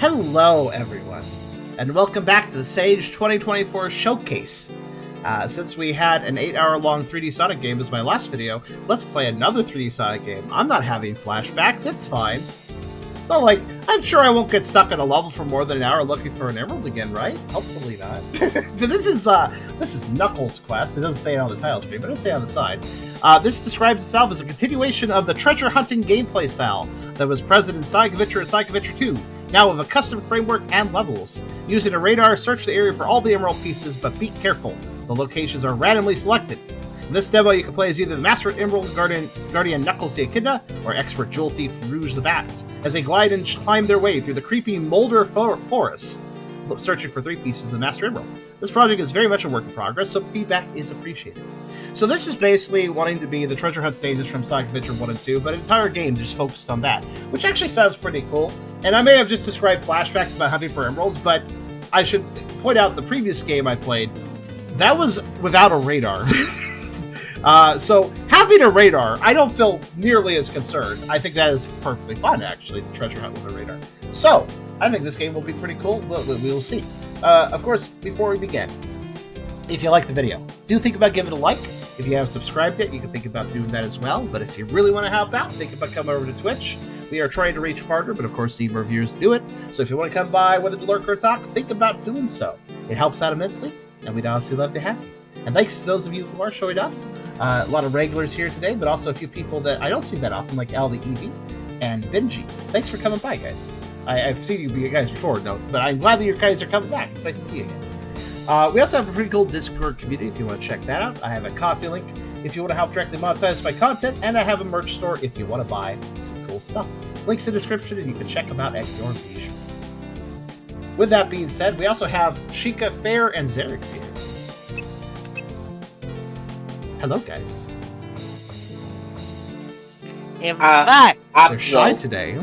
Hello, everyone, and welcome back to the Sage 2024 Showcase. Since we had an 8-hour-long 3D Sonic game as my last video, let's play another 3D Sonic game. I'm not having flashbacks, it's fine. It's not like, I'm sure I won't get stuck in a level for more than an hour looking for an emerald again, right? Hopefully not. This is Knuckles' quest. It doesn't say it on the title screen, but it'll say it on the side. This describes itself as a continuation of the treasure hunting gameplay style that was present in Sonic Adventure and Sonic Adventure 2, now with a custom framework and levels. Using a radar, search the area for all the emerald pieces, but be careful. The locations are randomly selected. In this demo, you can play as either the Master Emerald Guardian Knuckles the Echidna or Expert Jewel Thief Rouge the Bat, as they glide and climb their way through the creepy Molder Forest, searching for 3 pieces of the Master Emerald. This project is very much a work in progress, so feedback is appreciated. So this is basically wanting to be the treasure hunt stages from Sonic Adventure 1 and 2, but an entire game just focused on that, which actually sounds pretty cool. And I may have just described flashbacks about hunting for emeralds, but I should point out the previous game I played, that was without a radar. So having a radar, I don't feel nearly as concerned. I think that is perfectly fine, actually, to treasure hunt with a radar. So I think this game will be pretty cool. We will see. Of course, before we begin, if you like the video, do think about giving it a like. If you haven't subscribed yet, you can think about doing that as well. But if you really want to help out, think about coming over to Twitch. We are trying to reach partner, but of course need more viewers to do it. So if you want to come by, whether to lurk or talk, think about doing so. It helps out immensely, and we'd honestly love to have you. And thanks to those of you who are showing up. A lot of regulars here today, but also a few people that I don't see that often, like Al the Eevee and Benji. Thanks for coming by, guys. I've seen you guys before, no, but I'm glad that you guys are coming back. It's nice to see you again. We also have a pretty cool Discord community if you want to check that out. I have a Ko-fi link if you want to help directly monetize my content, and I have a merch store if you want to buy some cool stuff. Links in the description, and you can check them out at your leisure. With that being said, we also have Sheikah, Fair, and Xerix here. Hello, guys. They're shy today.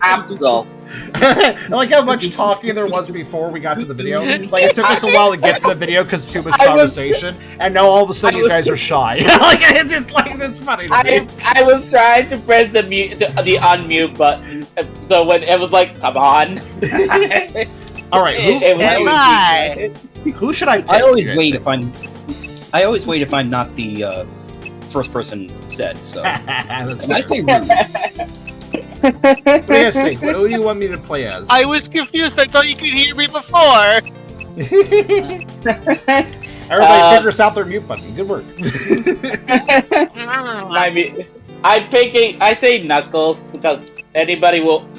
Absol. I like how much talking there was before we got to the video. Like, it took us a while to get to the video because too much conversation, and now all of a sudden you guys are shy. Like, it's just like, it's funny to me. I was trying to press the unmute button, so when it was like, come on. Alright, who should I pick? I always wait if I'm not the first person said, so. And I say rude. What do you think? What do you want me to play as? I was confused. I thought you could hear me before. Everybody figures out their mute button. Good work. I say Knuckles because a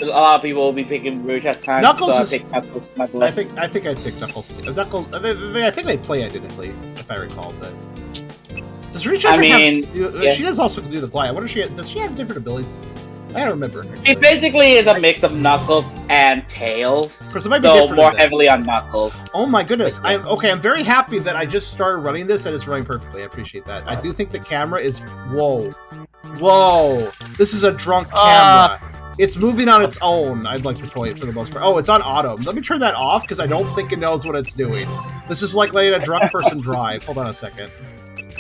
lot of people will be picking Rouge at times. Knuckles so is. Knuckles. I think I'd pick Knuckles too. Knuckles. I think they play identically, if I recall. But does Rouge ever have? She does also do the glide. I wonder does she have different abilities? I don't remember. It basically is a mix of Knuckles and Tails. Of course, it might be so different more heavily on Knuckles. Oh my goodness! I'm very happy that I just started running this and it's running perfectly. I appreciate that. I do think the camera is whoa. This is a drunk camera. It's moving on its own. I'd like to point for the most part. Oh, it's on auto. Let me turn that off because I don't think it knows what it's doing. This is like letting a drunk person drive. Hold on a second.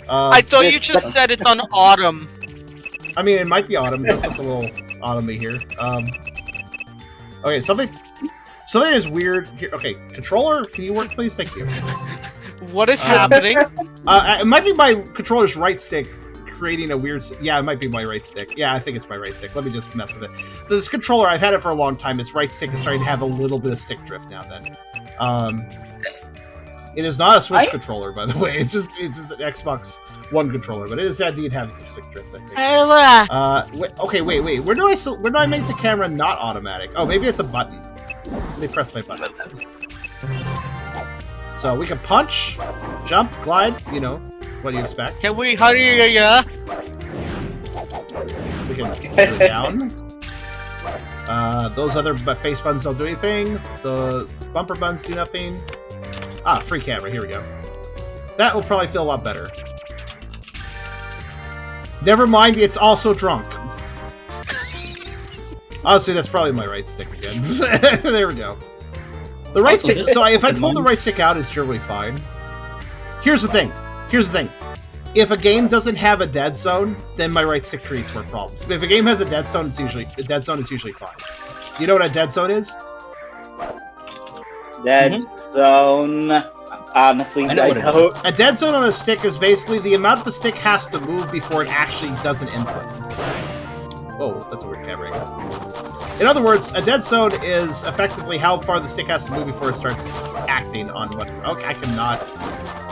I thought you just said it's on autumn. I mean, it might be autumn. It does look a little autumn-y here. Okay, something is weird here. Okay, controller, can you work, please? Thank you. What is happening? It might be my controller's right stick creating a weird... Yeah, it might be my right stick. Yeah, I think it's my right stick. Let me just mess with it. So this controller, I've had it for a long time. Its right stick is starting to have a little bit of stick drift now then. It is not a Switch controller, by the way. It's just an Xbox One controller, but it is indeed having some stick drift, I think. Okay, wait. Where do I make the camera not automatic? Oh, maybe it's a button. Let me press my buttons. So we can punch, jump, glide, you know, what do you expect? Can we hurry ya? We can go down. Those other face buttons don't do anything. The bumper buttons do nothing. Ah, free camera, here we go. That will probably feel a lot better. Never mind, it's also drunk. Honestly, that's probably my right stick again. There we go. The right stick, so if I pull the right stick out, it's generally fine. Here's the thing. If a game doesn't have a dead zone, then my right stick creates more problems. If a game has a dead zone, it's usually fine. Do you know what a dead zone is? Dead zone. Honestly, I know what it don't. A dead zone on a stick is basically the amount the stick has to move before it actually does an input. Whoa, that's a weird camera angle. In other words, a dead zone is effectively how far the stick has to move before it starts acting on what... Okay, I cannot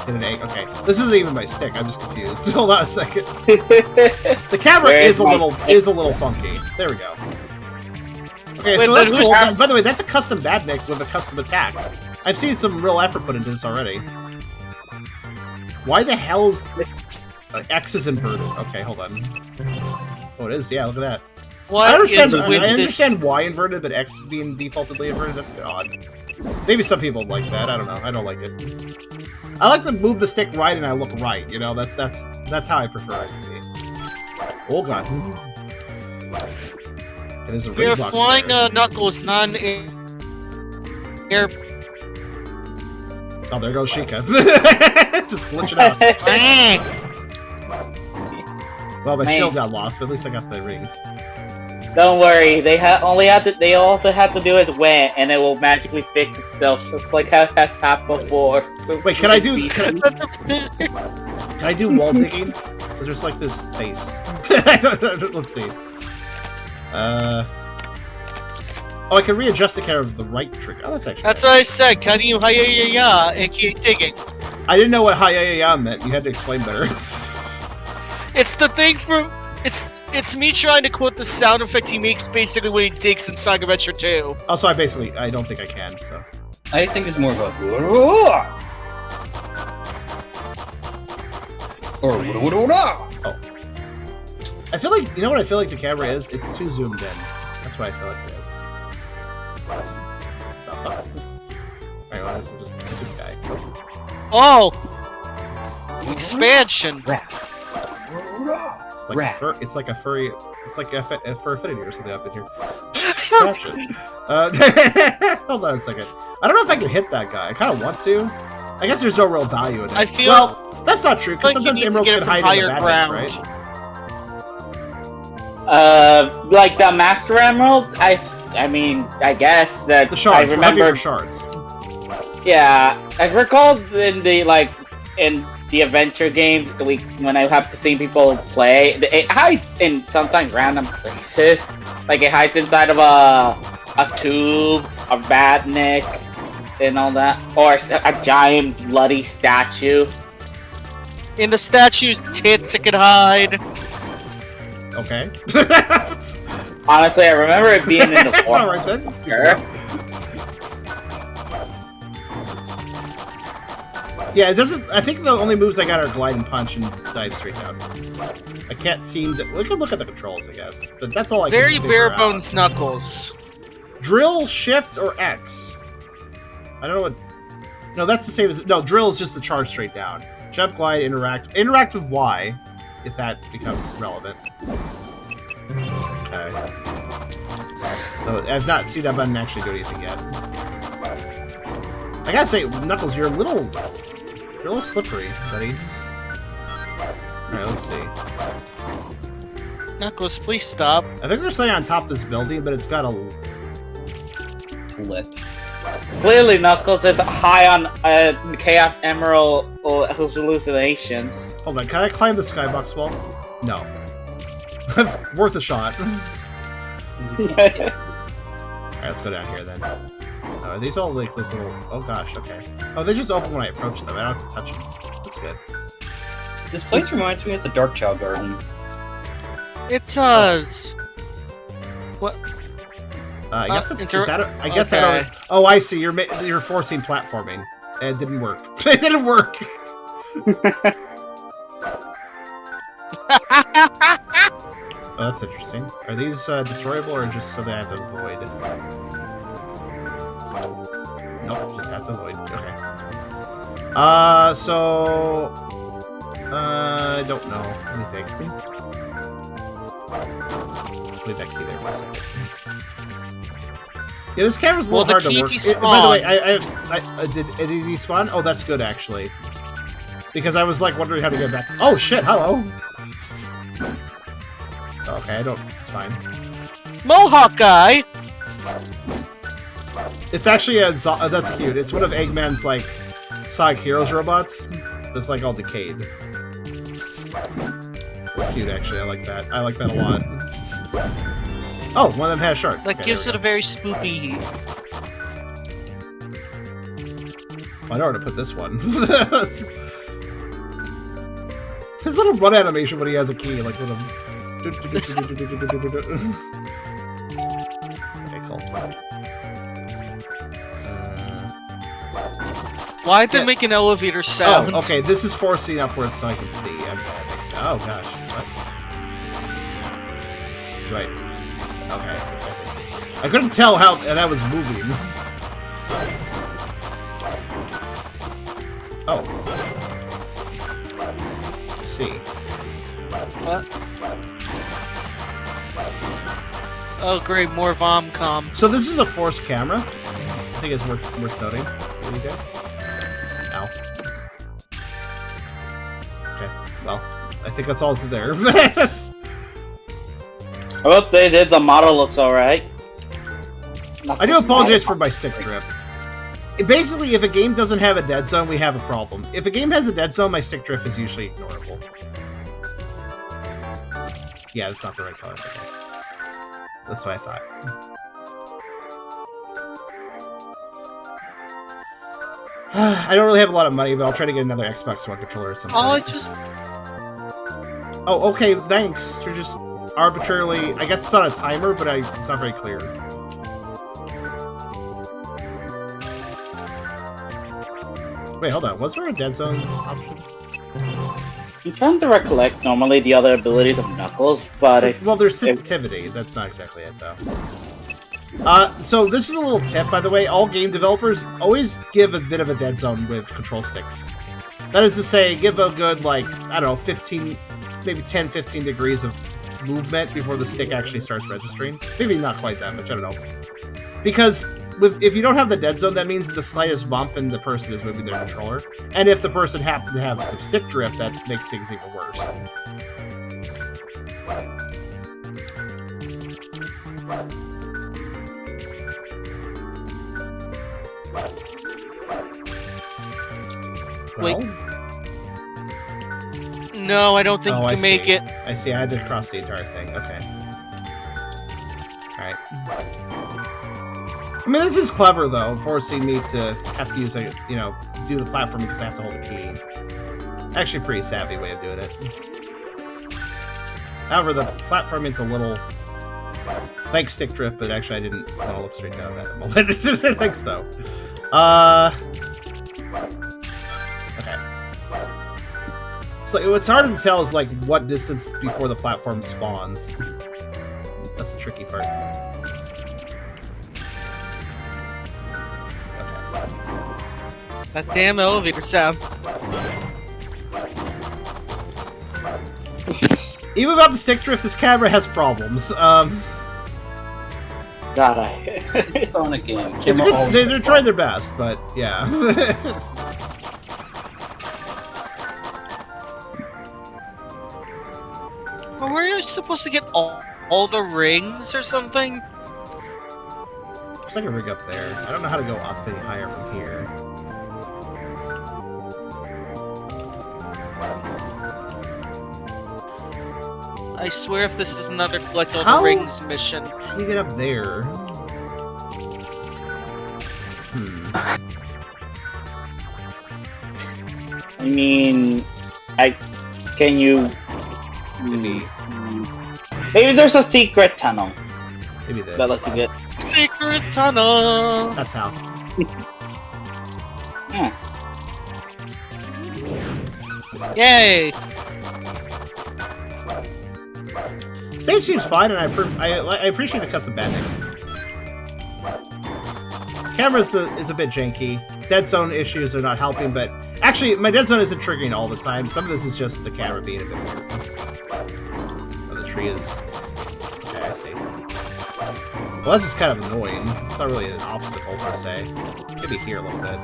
hit an egg. Okay, this isn't even my stick. I'm just confused. Hold on a second. The camera is a little funky. There we go. Okay, Wait, so that's but who's- cool. By the way, that's a custom badnik with a custom attack. I've seen some real effort put into this already. Why the hell's... X is inverted. Okay, hold on. Oh, it is? Yeah, look at that. What I understand, is with I this? understand why inverted, but X being defaultedly inverted, that's a bit odd. Maybe some people like that, I don't know. I don't like it. I like to move the stick right and I look right, you know? That's how I prefer it to be. Oh god. And there's a We are ring box flying there. Knuckles, air. Oh, there goes Sheikah. Just glitching out. Well, my Man. shield got lost, but at least I got the rings. Don't worry, they also have to do it when, and it will magically fix itself, just like how it has happened before. Wait, can I do wall digging? Because there's like this space. Let's see. Oh, I can readjust the camera with the right trigger. Oh, that's actually. That's what I said. Can you hi-ya-ya-ya and keep digging? I didn't know what hi-ya-ya-ya meant. You had to explain better. It's the thing from... It's me trying to quote the sound effect he makes basically when he digs in Sonic Adventure 2. Also, I don't think I can, so. I think it's more of a... Or... Oh. I feel like, you know what I feel like the camera is? It's too zoomed in. That's what I feel like it is. What's this? The fuck? Alright, well, this will just hit this guy. Oh! Expansion. Rats. It's like, Rats. it's like a furry... It's like a fur affinity or something up in here. Smash it. Hold on a second. I don't know if I can hit that guy. I kind of want to. I guess there's no real value in it. I feel well, that's not true, because like you sometimes need to emeralds get it can from hide in the higher bad ground. hits, right? Like the Master Emerald, I mean, I guess that The shards. I We're hunting remember. for shards. Yeah, I recall in the adventure games, when I have seen people play, it hides in sometimes random places. Like it hides inside of a tube, a badnik, and all that, or a giant bloody statue. In the statue's tits, it could hide. Okay. Honestly, I remember it being in the form. Alright then. Sure. Yeah, it doesn't. I think the only moves I got are glide and punch and dive straight down. I can't seem to. We can look at the controls, I guess, but that's all I can Very figure bare out. bones Knuckles. Drill, shift, or X. I don't know what. No, that's the same as. No, drill is just the charge straight down. Jump, glide, interact. Interact with Y, if that becomes relevant. Okay. So I've not seen that button actually do anything yet. I gotta say, Knuckles, you're a little slippery, buddy. Alright, let's see. Knuckles, please stop. I think there's something on top of this building, but it's got a... Lip. Clearly, Knuckles is high on Chaos Emerald hallucinations. Hold on, can I climb the skybox wall? No. Worth a shot. Alright, let's go down here then. Oh, are these all like this little... Oh gosh, okay. Oh, they just open when I approach them. I don't have to touch them. That's good. This place reminds me of the Dark Child Garden. It does. What? I guess I guess I don't... Oh, I see. You're forcing platforming. It didn't work. It didn't work! Oh, that's interesting. Are these destroyable or just something I have to avoid? Nope, just have to avoid. Okay. I don't know. Let me think. Leave that key there for a second. Yeah, this camera's a little hard to work. By the way, did he spawn? Oh, that's good, actually. Because I was, like, wondering how to get back. Oh, shit, hello! Okay, it's fine. Mohawk guy! It's actually that's cute. It's one of Eggman's like Sonic Heroes robots. It's like all decayed. It's cute, actually. I like that. I like that a lot. Oh, one of them has a shark. That Okay, gives it a very spoopy heat. I know where to put this one. His little run animation when he has a key, like little. Okay, cool. Why'd they make an elevator sound? Oh, okay. This is forcing upwards so I can see. Oh gosh. What? Right. Okay. I couldn't tell how that was moving. Oh. Let's see. What? Oh great, more Vomcom. So this is a forced camera. I think it's worth noting. For you guys. Ow. Okay. Well, I think that's all that's there. I will say that the model looks alright. I do apologize for my stick drift. Basically, if a game doesn't have a dead zone, we have a problem. If a game has a dead zone, my stick drift is usually ignorable. Yeah, that's not the right color. Okay. That's what I thought. I don't really have a lot of money, but I'll try to get another Xbox One controller or something. Oh, I just... Oh, okay, thanks. You're just arbitrarily... I guess it's on a timer, but it's not very clear. Wait, hold on. Was there a dead zone option? I'm trying to recollect normally the other abilities of Knuckles, but... Well, there's sensitivity. That's not exactly it, though. So this is a little tip, by the way. All game developers always give a bit of a dead zone with control sticks. That is to say, give a good, like, I don't know, 15, maybe 10, 15 degrees of movement before the stick actually starts registering. Maybe not quite that much, I don't know. Because if you don't have the dead zone, that means the slightest bump and the person is moving their controller. And if the person happens to have some stick drift, that makes things even worse. Wait. No, I don't think you can make it. I see. I had to cross the entire thing. Okay. Alright. I mean, this is clever, though, forcing me to have to use, do the platform because I have to hold the key. Actually, a pretty savvy way of doing it. However, the platforming's a little... Thanks, stick drift, but actually I didn't want to look straight down that at the moment. Thanks, though. Okay. So what's hard to tell is, like, what distance before the platform spawns. That's the tricky part. That damn elevator sound. Even without the stick drift, this camera has problems. God, It's a Sonic game. It's good. They're trying their best, but yeah. Well, were you supposed to get all the rings or something? There's like a rig up there. I don't know how to go up any higher from here. I swear if this is another collect all How? the rings mission. How do you get up there? I mean, can you... Maybe there's a secret tunnel Maybe this. that lets you get... Secret tunnel! That's how. Yay! Stage seems fine, and I appreciate the custom bandings. Camera is a bit janky. Dead zone issues are not helping, but actually, my dead zone isn't triggering all the time. Some of this is just the camera being a bit weird. Oh, the tree is... Okay, I see. Well, that's just kind of annoying. It's not really an obstacle, per se. Maybe here a little bit.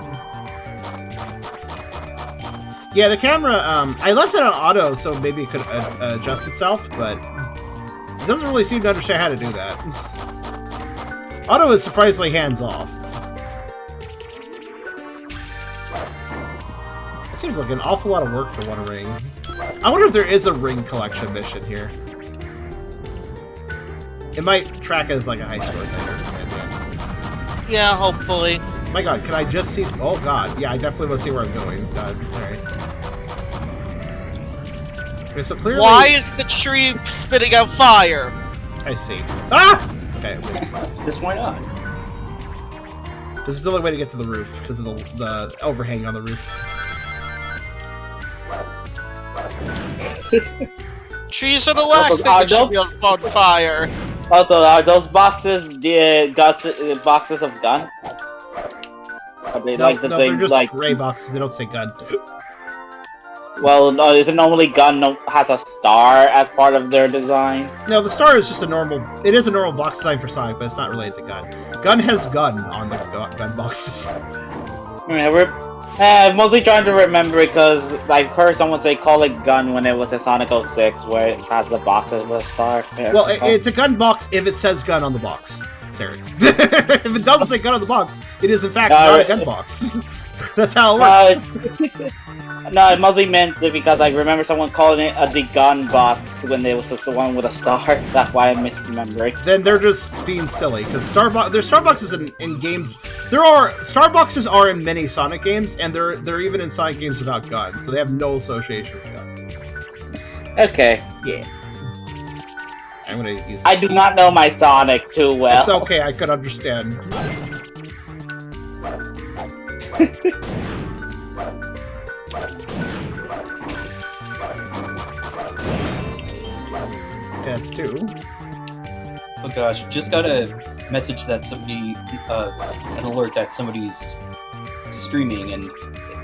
Yeah, the camera, I left it on auto, so maybe it could adjust itself, but... It doesn't really seem to understand how to do that. Auto is surprisingly hands-off. It seems like an awful lot of work for one ring. I wonder if there is a ring collection mission here. It might track as like a high score thing or something. Yeah, hopefully. My god, can I just see... Oh god, yeah, I definitely want to see where I'm going. God, alright. Okay, so clearly... Why is the tree spitting out fire? I see. Ah! Okay, wait. Just why not? This is the only way to get to the roof, because of the overhang on the roof. Trees are the last thing that should be on fire. Also, are those boxes the boxes of gun? Are they No, like the no, thing, they're just like... gray boxes, they don't say gun. Well, no, is it normally gun has a star as part of their design? No, the star is just a normal... It is a normal box design for Sonic, but it's not related to gun. Gun has gun on the gun boxes. I'm mostly trying to remember because I heard someone say call it gun when it was a Sonic 06 where it has the box as a star. Yeah, Well, it's a gun box if it says gun on the box, Sarix. If it doesn't say gun on the box, it is in fact not a gun box. That's how it works. No, it mostly meant because I remember someone calling it the gun box when it was just the one with a star. That's why I'm misremembering. Then they're just being silly because there's Starbucks in games. Starbucks are in many Sonic games, and they're even in Sonic games without guns, so they have no association with guns. Okay. Yeah. I'm gonna use. I do not know my Sonic too well. It's okay. I could understand. That's two. Oh gosh, just got a message that somebody, an alert that somebody's streaming, and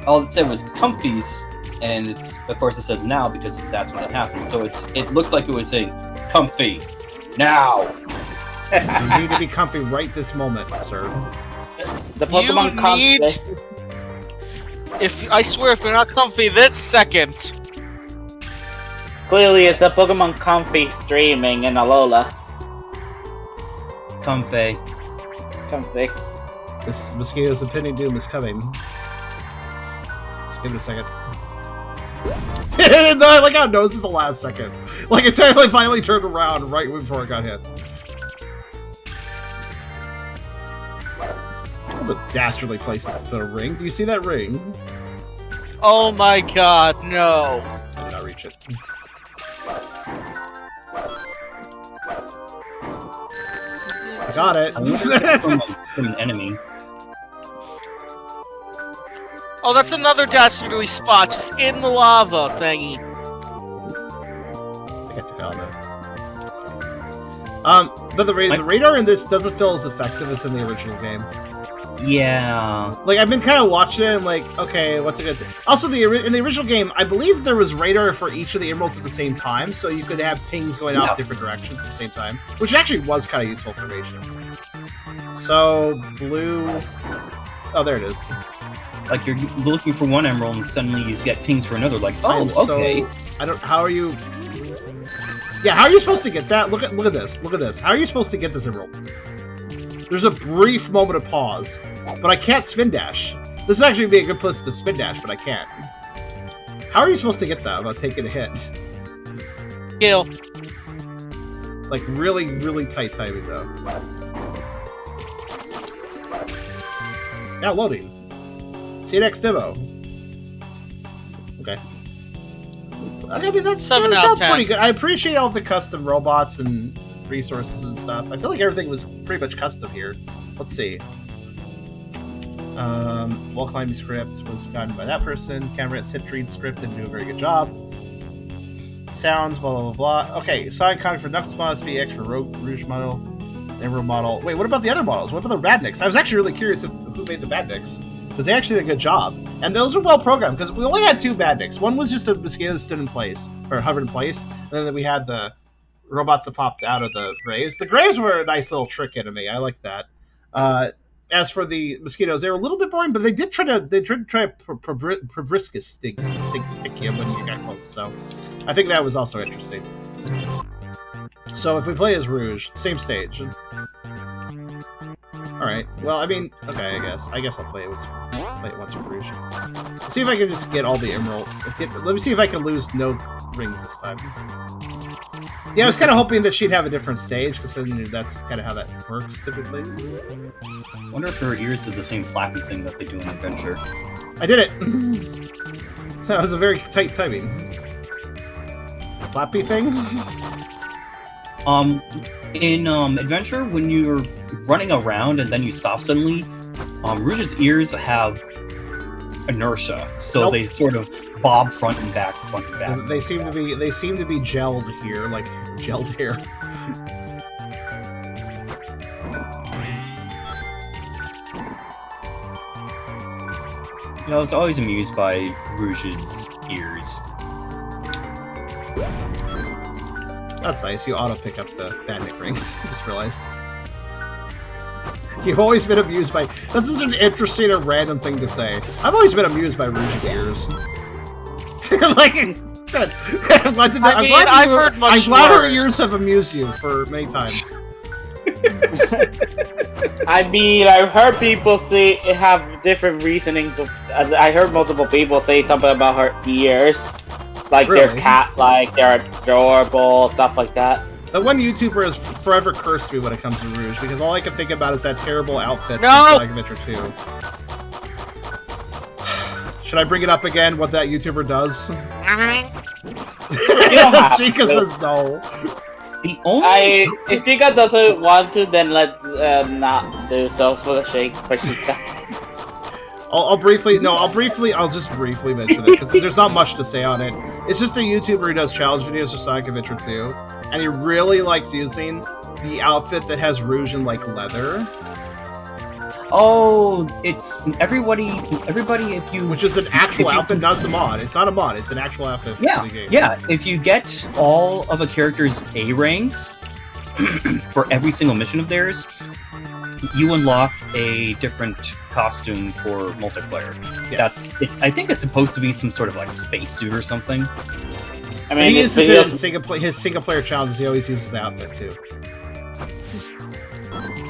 all it said was comfies, and it's, of course it says now because that's when it happened, so it looked like it was saying, comfy, now! You need to be comfy right this moment, sir. The Pokemon comfy. I swear, if you're not comfy this second... Clearly, it's the Pokemon Comfy streaming in Alola. Comfy. Comfy. This mosquito's impending doom is coming. Just give it a second. No, I like how it knows at the last second. Like it finally turned around right before it got hit. That's a dastardly place to put a ring. Do you see that ring? Oh my god, no. I did not reach it. I got it. From an enemy. Oh, that's another dastardly spot, just in the lava thingy. I think I took it all though. But the radar in this doesn't feel as effective as in the original game. Yeah. Like, I've been kind of watching it and like, okay, what's it gonna do? Also, in the original game, I believe there was radar for each of the emeralds at the same time, so you could have pings going off different directions at the same time, which actually was kind of useful information. So, blue... Oh, there it is. Like, you're looking for one emerald and suddenly you get pings for another, like, oh, okay. How are you... Yeah, how are you supposed to get that? Look at this. Look at this. How are you supposed to get this emerald? There's a brief moment of pause, but I can't spin dash. This is actually be a good place to spin dash, but I can't. How are you supposed to get that without taking a hit? Kill. Like, really, really tight timing, though. Now loading. See you next demo. Okay. I mean, that sounds pretty good. I appreciate all the custom robots and resources and stuff. I feel like everything was pretty much custom here. Let's see. Wall climbing script was gotten by that person. Camera Citrine script didn't do a very good job. Sounds, blah, blah, blah, blah. Okay, Sonic Comic for Knuckles model, SPX for Rouge model, Emerald model. Wait, what about the other models? What about the Radniks? I was actually really curious who made the Badniks, because they actually did a good job. And those were well programmed, because we only had two Badniks. One was just a mosquito that stood in place, or hovered in place, and then we had the robots that popped out of the graves. The graves were a nice little trick enemy. I like that. As for the mosquitoes, they were a little bit boring, but they did try to proboscis stick you when you got close. So I think that was also interesting. So if we play as Rouge, same stage. Alright, well, I mean, okay, I guess I'll play it once for Rouge. See if I can just get all the emerald. Let me see if I can lose no rings this time. Yeah, I was kind of hoping that she'd have a different stage, because then that's kind of how that works, typically. I wonder if her ears did the same flappy thing that they do in Adventure. I did it! That was a very tight timing. Flappy thing? In Adventure, when you're running around and then you stop suddenly, Rouge's ears have inertia, so Nope. they sort of bob front and back. They seem to be gelled here, like gelled hair. You know, I was always amused by Rouge's ears. That's nice. You auto pick up the bandit rings. I just realized. You've always been amused by. That's such an interesting and random thing to say. I've always been amused by Rouge's ears. Like, it's good. I'm glad to know. I've heard much I'm glad her worse. ears have amused you for many times. I mean, I've heard people say have different reasonings. I heard multiple people say something about her ears, like they're Really? cat-like, they're adorable, stuff like that. The one YouTuber has forever cursed me when it comes to Rouge, because all I can think about is that terrible outfit No! from Sonic Amateur 2. Should I bring it up again, what that YouTuber does? You don't have Chica to. says no. The only If Chica doesn't want to, then let's not do so for the shake for Chica. I'll just briefly mention it, because there's not much to say on it. It's just a YouTuber who does challenge videos for Sonic Adventure 2, and he really likes using the outfit that has Rouge in, like, leather. Oh, it's everybody. If you Which is an actual if you- outfit, not a mod. It's not a mod, it's an actual outfit for the game. yeah. If you get all of a character's A ranks for every single mission of theirs, you unlock a different costume for multiplayer. Yes. I think it's supposed to be some sort of like spacesuit or something. I He mean, uses it's it in videos. his single player challenges, he always uses the outfit too.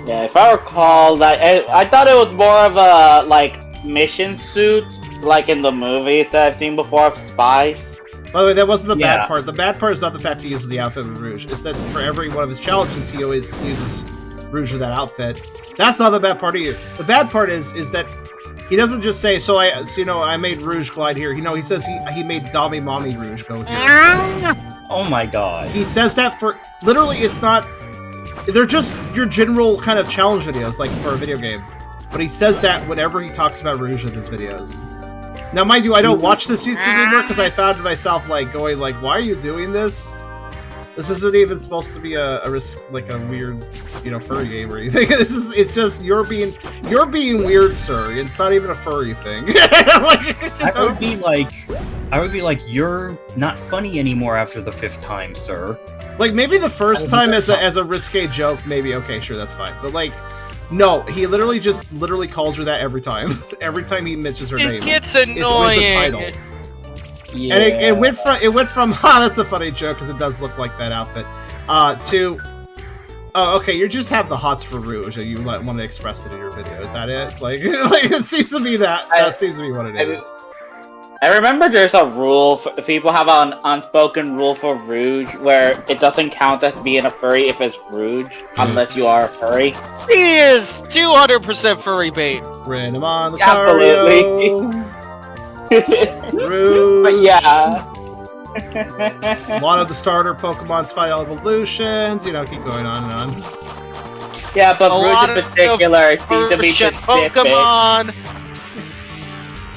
Yeah, if I recall, that I thought it was more of a like mission suit, like in the movies that I've seen before of spies. By the way, that wasn't the bad Yeah. part. The bad part is not the fact he uses the outfit with Rouge. It's that for every one of his challenges, he always uses Rouge with that outfit. That's not the bad part either. The bad part is that he doesn't just say, I made Rouge glide here. He says he made Dami Mommy Rouge go here. Oh my god. He says that for, literally, it's not, they're just your general kind of challenge videos, like for a video game. But he says that whenever he talks about Rouge in his videos. Now, mind you, I don't watch this YouTube anymore because I found myself like going like, why are you doing this? This isn't even supposed to be a weird, furry game or anything. It's just you're being weird, sir. It's not even a furry thing. I would be like, you're not funny anymore after the 5th time, sir. Like maybe the first time as a risque joke, maybe okay, sure, that's fine. But like, no, he literally calls her that every time. Every time he mentions her name, It gets it's with the annoying. title. Yeah. And it went from that's a funny joke because it does look like that outfit, to okay, you just have the hots for Rouge and you want to express it in your video. Is that it? Like it seems to be that seems to be what it is. I remember there's a rule, people have an unspoken rule for Rouge where it doesn't count as being a furry if it's Rouge, unless you are a furry. He is 200% furry bait. Random on the Absolutely. Rouge. But yeah. A lot of the starter Pokemon's final evolutions, keep going on and on. Yeah, but A lot Rouge in of particular seems to be First-gen specific. Pokemon.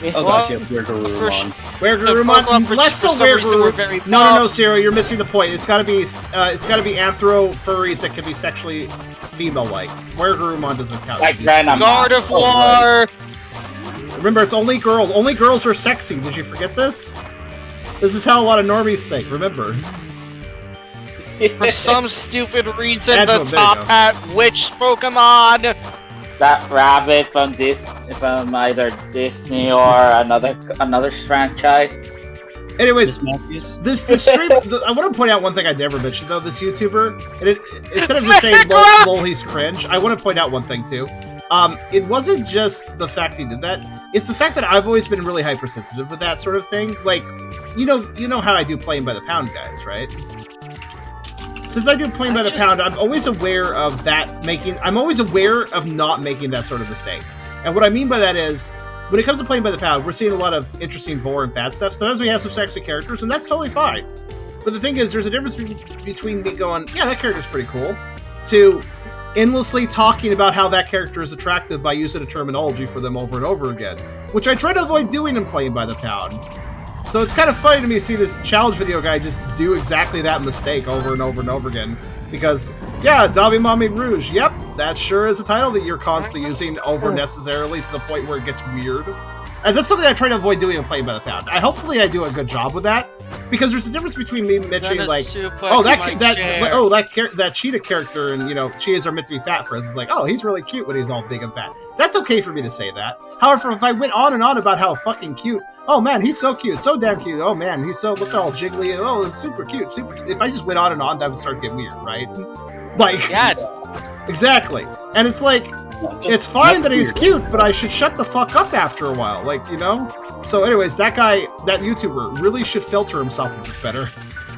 Oh gosh, you have Wergurumon. Wergurumon, for less so some reason were Wergurumon. very No, Zero, you're missing the point. It's gotta be anthro furries that can be sexually female-like. Wergurumon doesn't count. Like Venom. God of Oh, right. War. Remember, it's only girls. Only girls are sexy. Did you forget this? This is how a lot of normies think, remember. For some stupid reason, Angela, the there you top go. hat witch Pokemon. That rabbit from either Disney or another franchise. Anyways, Morpheus? this stream. I want to point out one thing I never mentioned though. This YouTuber, and instead of just saying "lol, he's cringe," I want to point out one thing too. It wasn't just the fact he did that. It's the fact that I've always been really hypersensitive with that sort of thing. Like, you know how I do playing by the pound, guys, right? Since I do playing by the pound, I'm always aware of that I'm always aware of not making that sort of mistake. And what I mean by that is, when it comes to playing by the pound, we're seeing a lot of interesting vor and fat stuff. Sometimes we have some sexy characters, and that's totally fine. But the thing is, there's a difference between me going, yeah, that character's pretty cool, to endlessly talking about how that character is attractive by using a terminology for them over and over again, which I try to avoid doing in playing by the pound. So it's kind of funny to me to see this challenge video guy just do exactly that mistake over and over and over again. Because, yeah, Dabi Mami Rouge, yep, that sure is a title that you're constantly using over necessarily to the point where it gets weird. And that's something I try to avoid doing in playing by the pound. Hopefully I do a good job with that, because there's a difference between me mentioning like, oh, that cheetah character, and you know, cheetahs are meant to be fat for us. It's like, oh, he's really cute when he's all big and fat. That's okay for me to say that. However, if I went on and on about how fucking cute, oh man, he's so cute, so damn cute. Oh man, he's so, look at all jiggly. Oh, it's super cute, super cute. If I just went on and on, that would start getting weird, right? Like, yes, exactly. And it's like, it's fine that he's cute, but I should shut the fuck up after a while, like, you know? So anyways, that guy, that YouTuber, really should filter himself a bit better.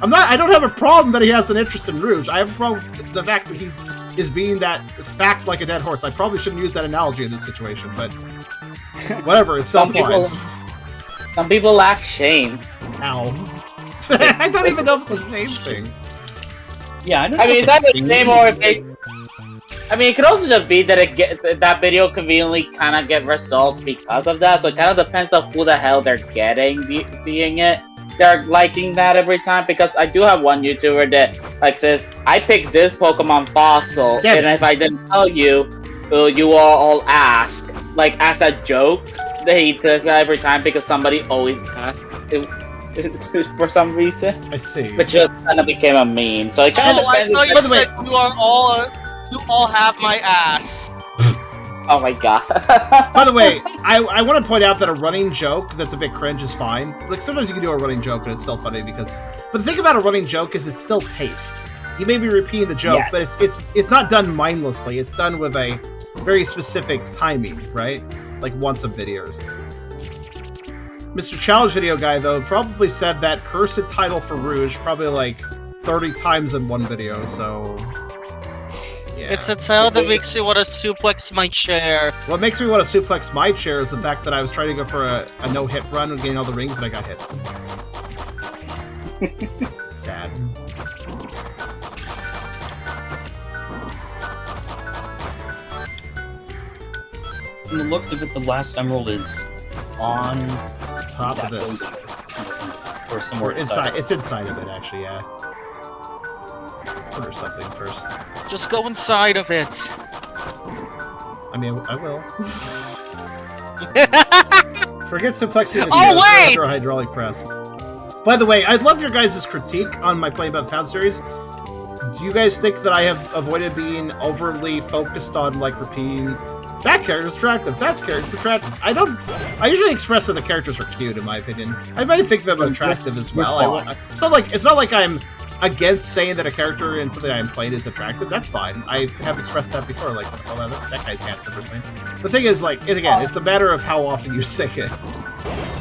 I don't have a problem that he has an interest in Rouge. I have a problem with the fact that he is being that fact like a dead horse. I probably shouldn't use that analogy in this situation, but whatever, it's self-wise. Some people lack shame. Ow. I don't even know if it's the same thing. Yeah, I mean, is that the same, or if it's... I mean, it could also just be that that video conveniently kind of get results because of that. So it kind of depends on who the hell they're seeing it. They're liking that every time, because I do have one YouTuber that like says, "I picked this Pokemon fossil, and if I didn't tell you, you all ask," like as a joke. That he says that every time because somebody always asks for some reason. I see. But just kind of became a meme. So it kind of depends. I thought you said you all have my ass. Oh my god. By the way, I want to point out that a running joke that's a bit cringe is fine. Like, sometimes you can do a running joke and it's still funny because... But the thing about a running joke is it's still paced. You may be repeating the joke, but it's not done mindlessly. It's done with a very specific timing, right? Like once a video or something. Mr. Challenge Video Guy, though, probably said that cursed title for Rouge probably like 30 times in one video, so... Yeah. It's a title that makes you want to suplex my chair. What makes me want to suplex my chair is the fact that I was trying to go for a no-hit run and getting all the rings and I got hit. Sad. From the looks of it, the last emerald is on top of this. Or somewhere inside. It's inside of it, actually, yeah. Order something first. Just go inside of it. I mean, I will. Forget suplexing the wait! hydraulic press. By the way, I'd love your guys' critique on my Playing by the Pound series. Do you guys think that I have avoided being overly focused on, like, repeating that character's attractive, that character's attractive? I usually express that the characters are cute, in my opinion. I might think them attractive as well. It's not like I'm against saying that a character in something I'm playing is attractive. That's fine. I have expressed that before, like, oh, that guy's handsome or something. The thing is, like, it's a matter of how often you say it.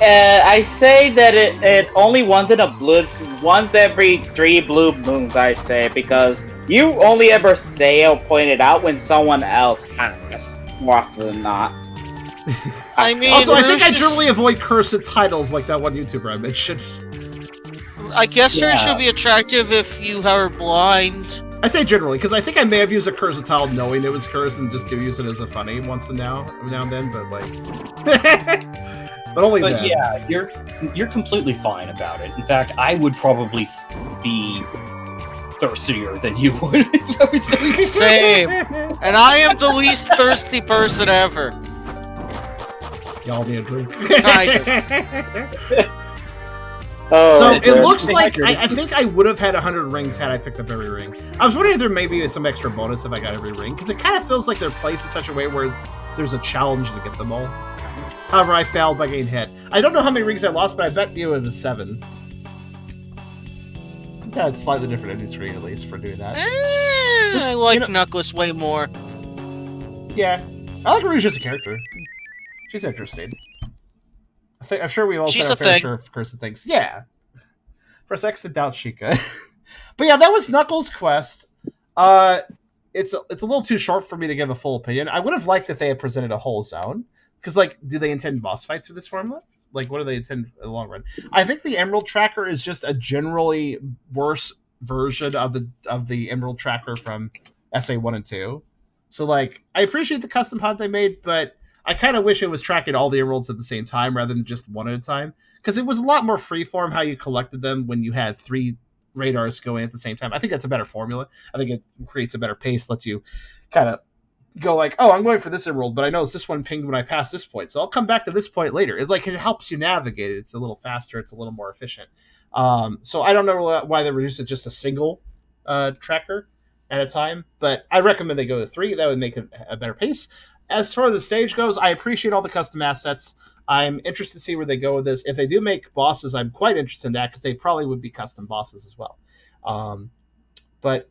I say that it only once every 3 blue moons, I say, because you only ever say or point it out when someone else has, more often than not. I mean, also, I think I generally avoid cursed titles like that one YouTuber I mentioned. I guess it should be attractive if you are blind. I say generally, because I think I may have used a cursed title knowing it was cursed and just do use it as a funny once and now and then, but like... But only then. Yeah, you're completely fine about it. In fact, I would probably be thirstier than you would if I was doing it. Same. And I am the least thirsty person ever. Y'all need a drink. So it looks like I think I would have had 100 rings had I picked up every ring. I was wondering if there may be some extra bonus if I got every ring, because it kind of feels like they're placed in such a way where there's a challenge to get them all. However, I failed by getting hit. I don't know how many rings I lost, but I bet you it was 7. That's slightly different ending screen, at least, for doing that. I like Knuckles way more. Yeah. I like Rouge as a character. She's interesting. I'm sure we've all She's said our a fair thing. share of cursed things. Yeah. For a second doubt, Sheikah. But yeah, that was Knuckles' Quest. It's a little too short for me to give a full opinion. I would have liked if they had presented a whole zone. Because, like, do they intend boss fights with this formula? Like, what do they intend in the long run? I think the Emerald Tracker is just a generally worse version of the Emerald Tracker from SA1 and 2. So, like, I appreciate the custom HUD they made, but I kind of wish it was tracking all the emeralds at the same time rather than just one at a time. Because it was a lot more freeform how you collected them when you had 3 radars going at the same time. I think that's a better formula. I think it creates a better pace, lets you kind of go like, oh, I'm going for this emerald, but I know it's this one pinged when I pass this point, so I'll come back to this point later. It's like it helps you navigate it. It's a little faster. It's a little more efficient. So I don't know why they reduced it just a single tracker at a time, but I recommend they go to 3. That would make it a better pace. As far as the stage goes, I appreciate all the custom assets. I'm interested to see where they go with this. If they do make bosses, I'm quite interested in that because they probably would be custom bosses as well. But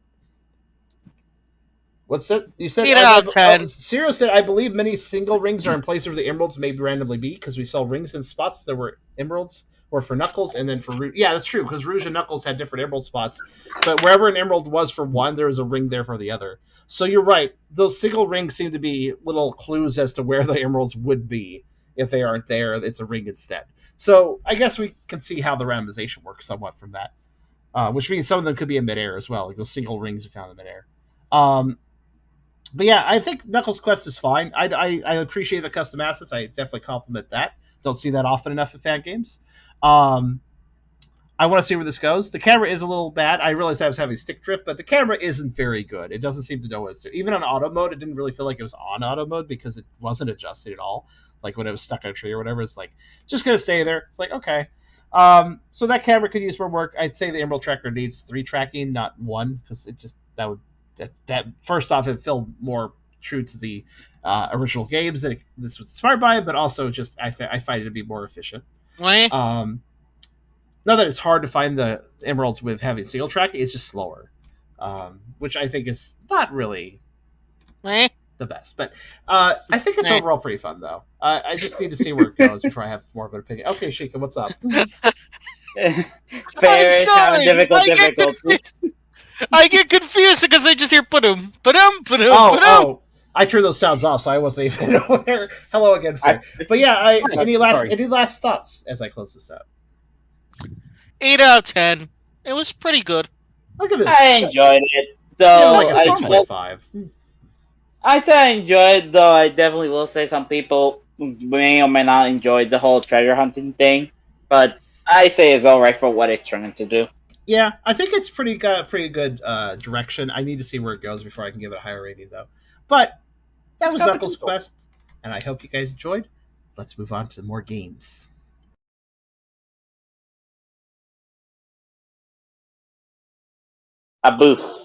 what's that? You said 8 out of 10. Zero said, I believe many single rings are in places where the emeralds may randomly be because we saw rings in spots that were emeralds, or for Knuckles, and then for Rouge. Yeah, that's true because Rouge and Knuckles had different emerald spots, but wherever an emerald was for one, there was a ring there for the other. So you're right; those single rings seem to be little clues as to where the emeralds would be. If they aren't there, it's a ring instead. So I guess we can see how the randomization works somewhat from that, which means some of them could be in midair as well, like those single rings are found in midair. But yeah, I think Knuckles Quest is fine. I appreciate the custom assets. I definitely compliment that. Don't see that often enough in fan games. I want to see where this goes. The camera is a little bad. I realized I was having stick drift, but the camera isn't very good. It doesn't seem to know what it's doing. Even on auto mode, it didn't really feel like it was on auto mode because it wasn't adjusted at all. Like when it was stuck on a tree or whatever, it's like, just going to stay there. It's like, okay. So that camera could use more work. I'd say the Emerald Tracker needs 3 tracking, not 1, because it just, that first off, it felt more true to the original games that this was inspired by, but also just I find it to be more efficient. Not that it's hard to find the emeralds with having single track, it's just slower, which I think is not really the best. But I think it's overall pretty fun, though. I just need to see where it goes before I have more of an opinion. Okay, Sheikah, what's up? Fair, having difficulty. I get confused because I just hear ba-dum, ba-dum, ba-dum, oh. I turned those sounds off, so I wasn't even aware. Hello again, Fair. But yeah, any last thoughts as I close this out? 8 out of 10. It was pretty good. Look at this. I enjoyed it. So like a 6.5. I say I enjoyed, though I definitely will say some people may or may not enjoy the whole treasure hunting thing, but I say it's alright for what it's trying to do. Yeah, I think it's pretty good direction. I need to see where it goes before I can give it a higher rating, though. But that was Knuckles Quest, and I hope you guys enjoyed. Let's move on to more games. A booth.